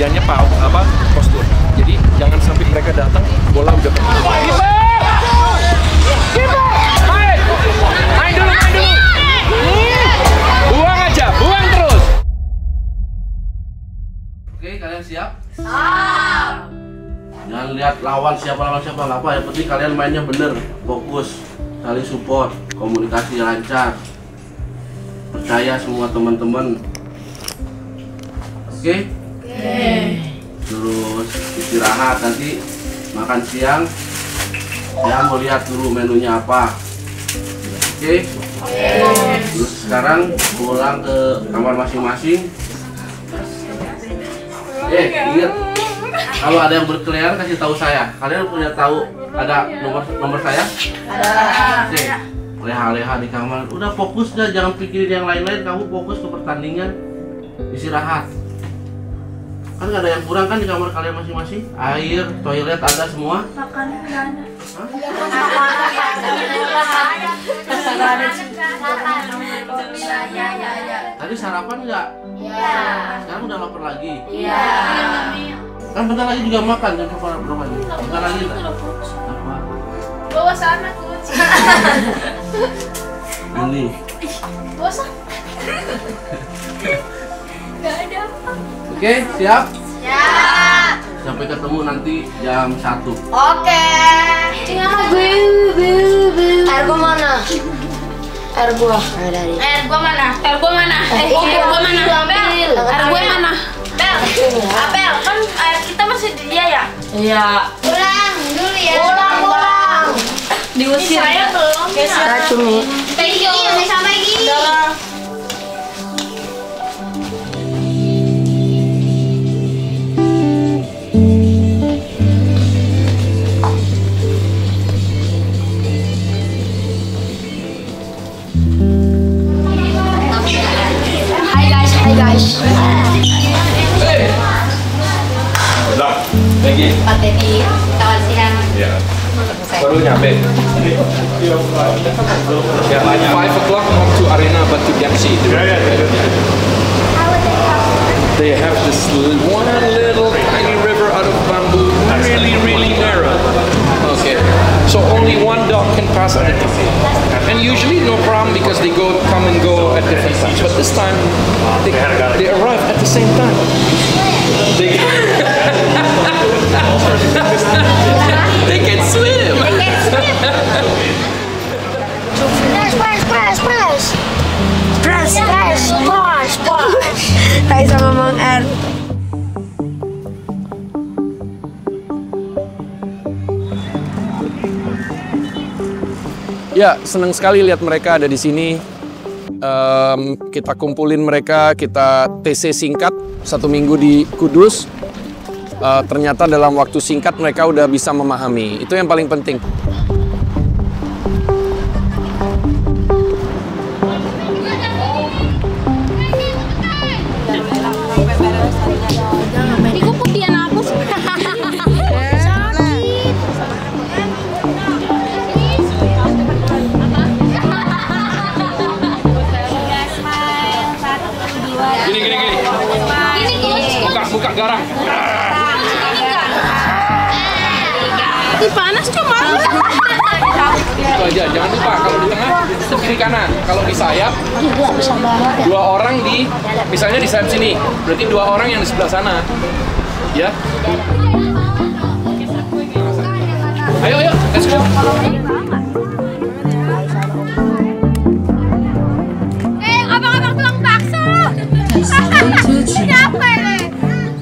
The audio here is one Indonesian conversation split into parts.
kelebihannya postur. Jadi jangan sampai mereka datang bola udah main dulu. Buang aja, buang terus. Oke, kalian siap? Siap. Jangan lihat lawan siapa nggak apa. Yang penting kalian mainnya bener, fokus, saling support, komunikasi lancar. Percaya semua teman-teman. Oke? Terus istirahat, nanti makan siang. Saya mau lihat dulu menunya apa. Oke? Terus sekarang pulang ke kamar masing-masing. Ingat, kalau ada yang berkeliaran kasih tahu saya. Kalian punya tahu ada nomor saya? Ada. Oke. Leha-leha di kamar. Udah fokus dah, jangan pikirin yang lain-lain. Kamu fokus ke pertandingan. Istirahat. Kan nggak ada yang kurang kan di kamar kalian masing-masing? Air, toilet ada semua? Makanan nggak ada. Tadi sarapan nggak? Iya. Sekarang udah lapar lagi? Iya. Kan bentar lagi juga makan, jam berapa lagi? Bentar lagi lah. Apa? Bawa sana kunci. Ini. Bawa sana. Gak ada apa. Oke, siap? Siap. Sampai ketemu nanti jam 1. Oke. Air gua mana? Air gua. Air gua mana? Air gua mana? Air gua mana? Air gua mana? Apel, kan air kita masih di dia ya? Iya. Pulang dulu ya. Pulang. Diusir. Saya belum. Kita cumi. Thank you. Sampai lagi. Hai guys. Lagi. Pak Teddy, selamat siang. Ya. Baru nyampe. Ya, 5 o'clock not to Arena but to Dempsey. They have this one little tiny river out of bamboo, really narrow. Okay, so only one dog can pass at a time. And usually no problem because they come and go at different times. But this time they arrive at the same time. They can swim. Press. Hai sama Mang Er. Ya, senang sekali lihat mereka ada di sini. Kita kumpulin mereka, kita TC singkat 1 minggu di Kudus. Ternyata dalam waktu singkat mereka udah bisa memahami. Itu yang paling penting. Iku putihan aku sih. Gini. Buka garang. Ini panas cuma. Itu aja, jangan lupa kalau di tengah kiri kanan, kalau di sayap 2 orang di, misalnya di sayap sini, berarti 2 orang yang di sebelah sana, ya. Ayo, let's go. Abang-abang tulang bakso. Siapa ini?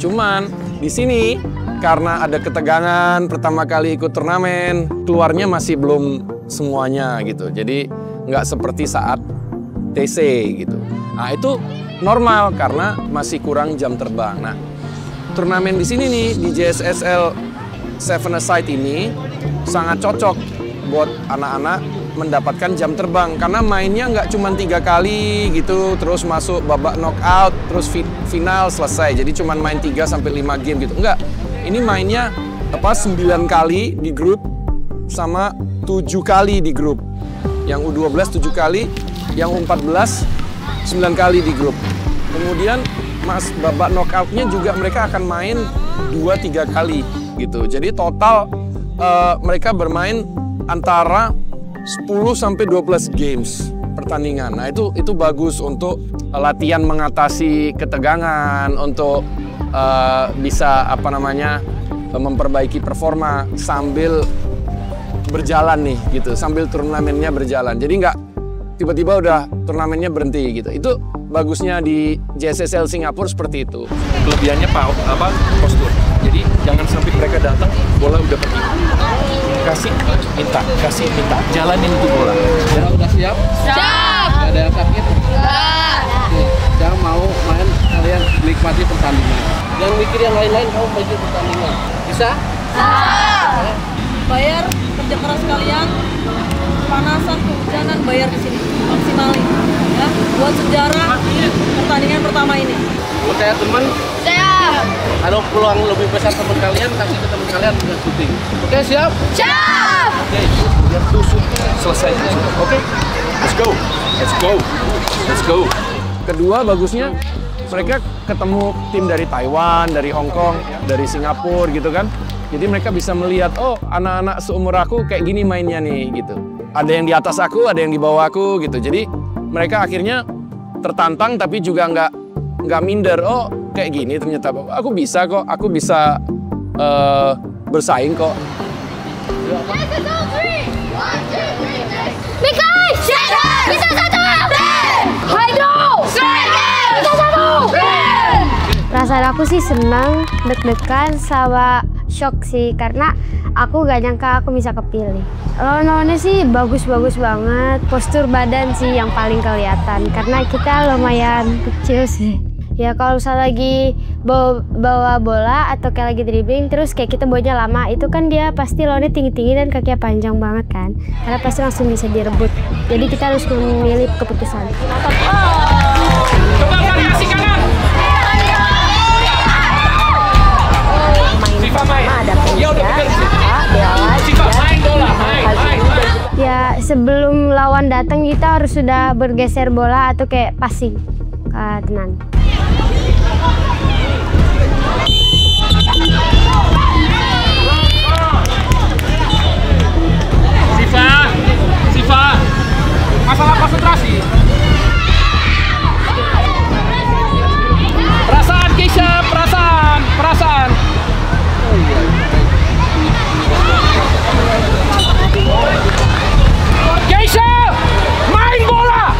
Cuman di sini karena ada ketegangan pertama kali ikut turnamen, keluarnya masih belum semuanya gitu. Jadi nggak seperti saat TC gitu. Nah itu normal karena masih kurang jam terbang. Nah turnamen di sini nih di JSSL 7-a-side ini sangat cocok buat anak-anak mendapatkan jam terbang karena mainnya nggak cuma 3 kali gitu terus masuk babak knockout terus final selesai, jadi cuma main 3 sampai 5 game gitu, enggak, ini mainnya 9 kali di grup sama 7 kali di grup, yang U12 7 kali, yang U14 9 kali di grup, kemudian babak knockout-nya juga mereka akan main 2-3 kali gitu. Jadi total mereka bermain antara 10-12 games pertandingan. Nah itu bagus untuk latihan mengatasi ketegangan, untuk bisa memperbaiki performa sambil berjalan nih gitu, sambil turnamennya berjalan. Jadi nggak tiba-tiba udah turnamennya berhenti gitu. Itu bagusnya di JSSL Singapura seperti itu. Kelebihannya postur. Jadi jangan sampai mereka datang bola udah pergi. Kasih minta, jalanin itu bola. Ya udah siap? Siap. Gak ada yang sakit? Enggak. Oke, saya mau main, kalian nikmati pertandingan. Jangan mikir yang lain-lain, kamu bagi pertandingan. Bisa? Bayar kerja keras kalian, panasan, kehujanan, bayar di sini maksimalin ya, buat sejarah pertandingan pertama ini. Saya teman, Siap. kalau peluang lebih besar teman kalian, kasih ke teman kalian untuk syuting. Oke, siap? Siap. Oke, biar tusuk selesai. Oke, let's go. Kedua bagusnya mereka ketemu tim dari Taiwan, dari Hong Kong, dari Singapura gitu kan. Jadi mereka bisa melihat, oh anak-anak seumur aku kayak gini mainnya nih gitu. Ada yang di atas aku, ada yang di bawah aku gitu. Jadi mereka akhirnya tertantang tapi juga nggak minder. Oh kayak gini ternyata aku bisa kok, aku bisa bersaing kok. Mikai. Kita satu. Haido. Kita satu. Perasaan aku sih senang, deg-degan, sama shock sih, karena aku gak nyangka aku bisa kepilih. Lawan-lawannya sih bagus-bagus banget, postur badan sih yang paling kelihatan, karena kita lumayan kecil sih. Ya kalau misalnya lagi bawa bola atau kayak lagi dribbling, terus kayak kita bawanya lama, itu kan dia pasti lawannya tinggi-tinggi dan kakinya panjang banget kan. Karena pasti langsung bisa direbut. Jadi kita harus memilih keputusan. Coba variasi kanan. Siva main. Ya udah bener. Siva main bola, main. Ya sebelum lawan datang kita harus sudah bergeser bola atau kayak passing ke tenan. Siva, masalah konsentrasi. Perasaan Keisha, perasaan. Keisha, main bola.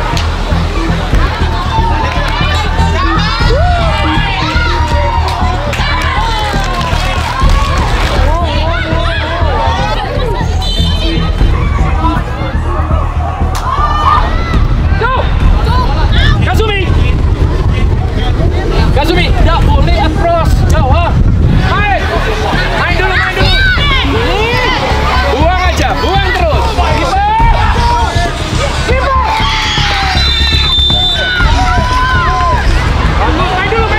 Kazumi, tidak boleh approach. Jawab. Main dulu. Buang aja, buang terus. Kiper. Main dulu. 1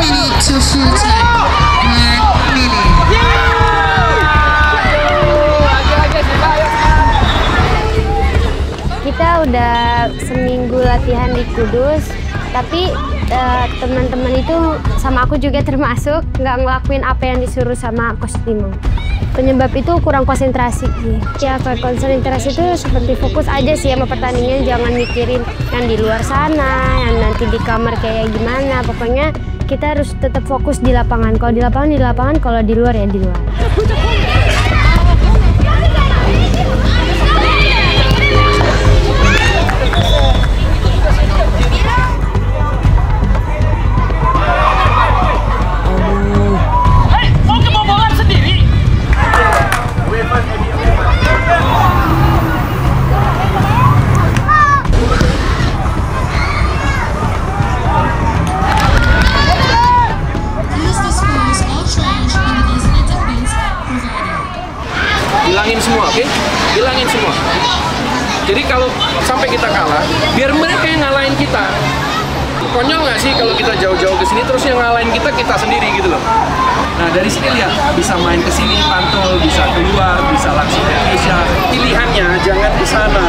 minute to full time. 1 minute. Kita udah seminggu latihan di Kudus, tapi teman-teman itu sama aku juga termasuk nggak ngelakuin apa yang disuruh sama Coach Timo. Penyebab itu kurang konsentrasi. Ya konsentrasi itu seperti fokus aja sih sama pertandingan, jangan mikirin yang di luar sana, yang nanti di kamar kayak gimana. Pokoknya kita harus tetap fokus di lapangan. Kalau di lapangan, kalau di luar ya di luar. Hilangin semua. Jadi kalau sampai kita kalah, biar mereka yang ngalahin kita. Konyol nggak sih kalau kita jauh-jauh ke sini terus yang ngalahin kita sendiri gitu loh. Nah dari sini lihat, bisa main ke sini pantul, bisa keluar, bisa langsung ke Indonesia. Pilihannya jangan ke sana.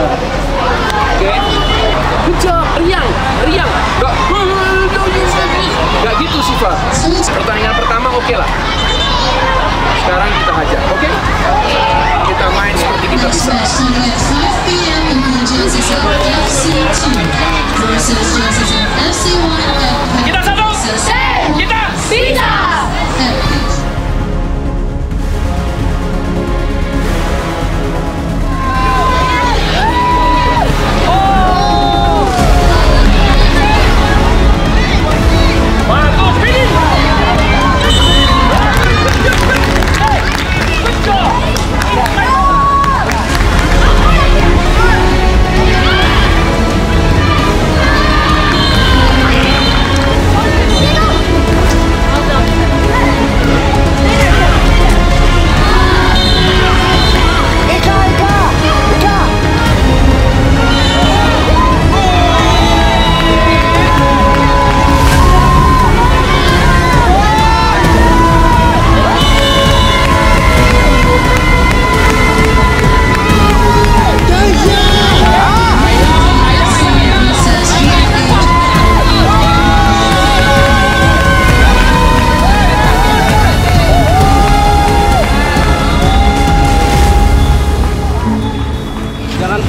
Oke? Kejap, riang. Gak gitu Siva. Pertandingan pertama oke lah. Sekarang kita hajar, oke? Kita main seperti kita bisa. Sunday at 5 p.m. in the jerseys of FC2 versus jerseys of FC1 and Kita satu. Kita bisa.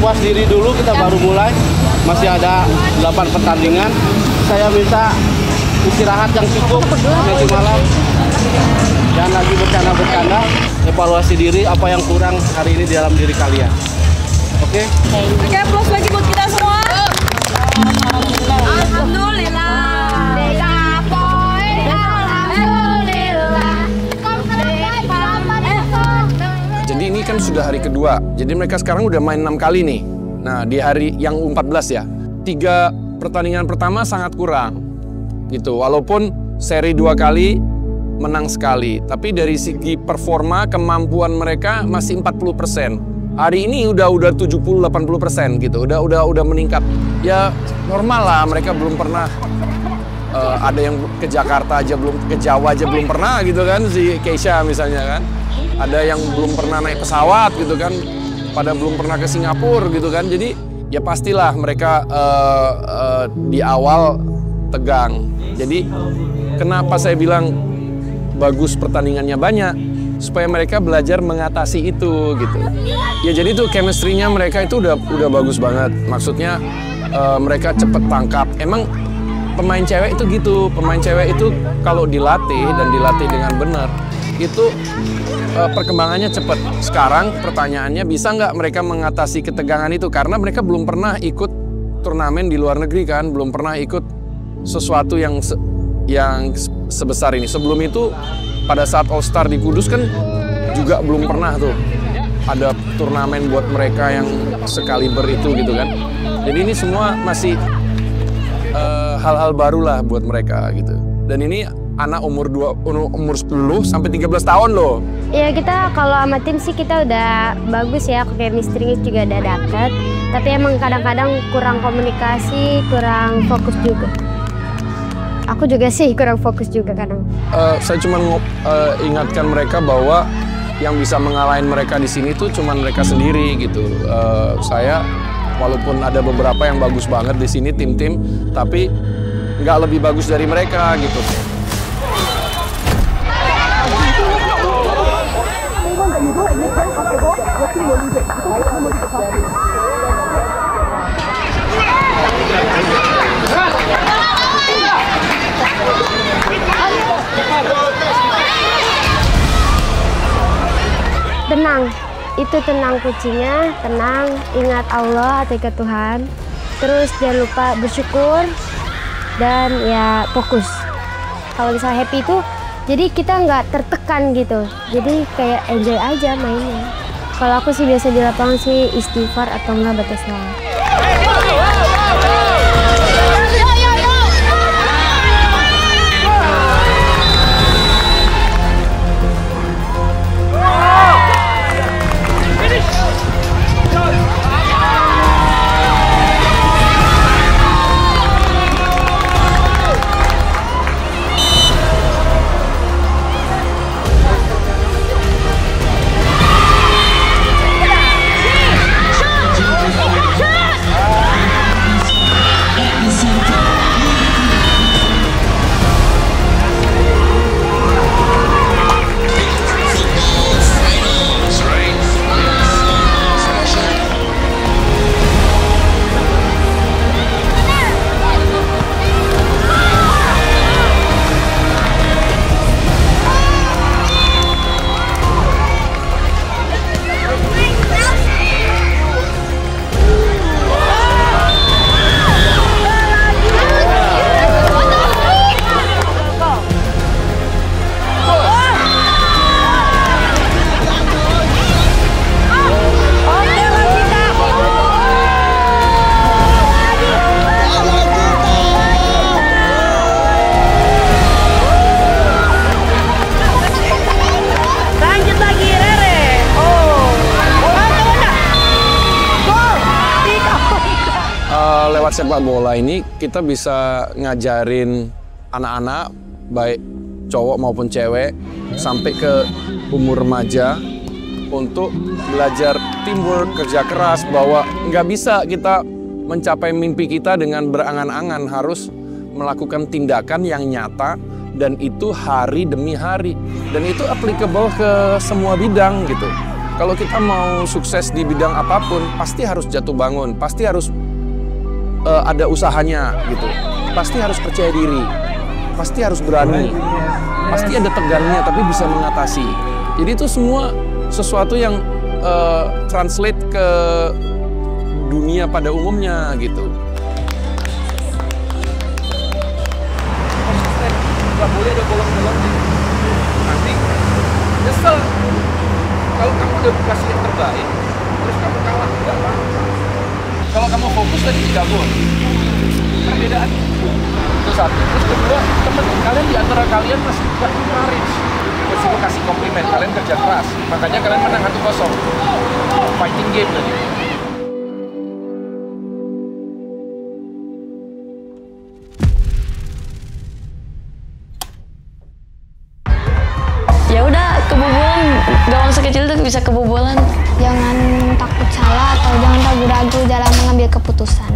Puas diri dulu, kita baru mulai, masih ada 8 pertandingan. Saya minta istirahat yang cukup nanti malam, jangan lagi bercanda-bercanda, evaluasi diri apa yang kurang hari ini di dalam diri kalian. Oke? Oke, applause lagi buat kita semua. Alhamdulillah. Jadi ini kan sudah hari kedua, jadi mereka sekarang udah main 6 kali nih. Nah di hari yang 14 ya, 3 pertandingan pertama sangat kurang gitu. Walaupun seri 2 kali, menang sekali. Tapi dari segi performa, kemampuan mereka masih 40%. Hari ini udah 70-80% gitu, udah meningkat. Ya normal lah, mereka belum pernah ada yang ke Jakarta aja belum, ke Jawa aja belum pernah gitu kan, si Keisha misalnya kan. Ada yang belum pernah naik pesawat gitu kan, pada belum pernah ke Singapura gitu kan. Jadi ya pastilah mereka di awal tegang. Jadi kenapa saya bilang bagus pertandingannya banyak, supaya mereka belajar mengatasi itu gitu. Ya jadi tuh chemistry-nya mereka itu udah bagus banget. Maksudnya mereka cepet tangkap. Emang pemain cewek itu gitu, pemain cewek itu kalau dilatih dan dilatih dengan benar itu perkembangannya cepat. Sekarang pertanyaannya, bisa nggak mereka mengatasi ketegangan itu? Karena mereka belum pernah ikut turnamen di luar negeri kan, belum pernah ikut sesuatu yang sebesar ini. Sebelum itu pada saat All Star di Kudus kan juga belum pernah tuh ada turnamen buat mereka yang sekaliber itu gitu kan. Jadi ini semua masih hal-hal baru lah buat mereka gitu. Dan ini anak umur 10 sampai 13 tahun loh. Ya kita kalau sama tim sih kita udah bagus ya, chemistry juga udah dapet. Tapi emang kadang-kadang kurang komunikasi, kurang fokus juga. Aku juga sih kurang fokus juga kadang. Saya cuma ingatkan mereka bahwa yang bisa mengalahin mereka di sini tuh cuma mereka sendiri gitu. Saya walaupun ada beberapa yang bagus banget di sini tim-tim, tapi nggak lebih bagus dari mereka gitu. Tenang, itu tenang kuncinya, tenang, ingat Allah atau ke Tuhan. Terus jangan lupa bersyukur dan ya fokus. Kalau misalnya happy itu, jadi kita nggak tertekan gitu. Jadi kayak enjoy aja mainnya. Kalau aku sih biasa di lapangan sih istighfar atau enggak baca selawat. Shoot! sepak bola ini kita bisa ngajarin anak-anak, baik cowok maupun cewek, sampai ke umur remaja untuk belajar teamwork, kerja keras, bahwa nggak bisa kita mencapai mimpi kita dengan berangan-angan, harus melakukan tindakan yang nyata, dan itu hari demi hari. Dan itu applicable ke semua bidang gitu. Kalau kita mau sukses di bidang apapun, pasti harus jatuh bangun, pasti harus ada usahanya gitu. Pasti harus percaya diri, pasti harus berani, pasti ada tegangnya tapi bisa mengatasi. Jadi itu semua sesuatu yang translate ke dunia pada umumnya gitu. Gak boleh ada bolong-bolong nanti nyesel. Kalau kamu udah kasih yang terbaik, terus kamu kalah, nggak apa-apa. Kalau kamu fokus tadi 3 gol, perbedaan itu satu. Terus kedua, temen kalian di antara kalian masih gak encourage, masih kasih komplimen, kalian kerja keras, makanya kalian menang 1-0. Fighting game tadi. Ya udah, kebobolan, gawang sekecil itu bisa kebobolan. Jangan takut salah atau jangan ragu-ragu dalam mengambil keputusan.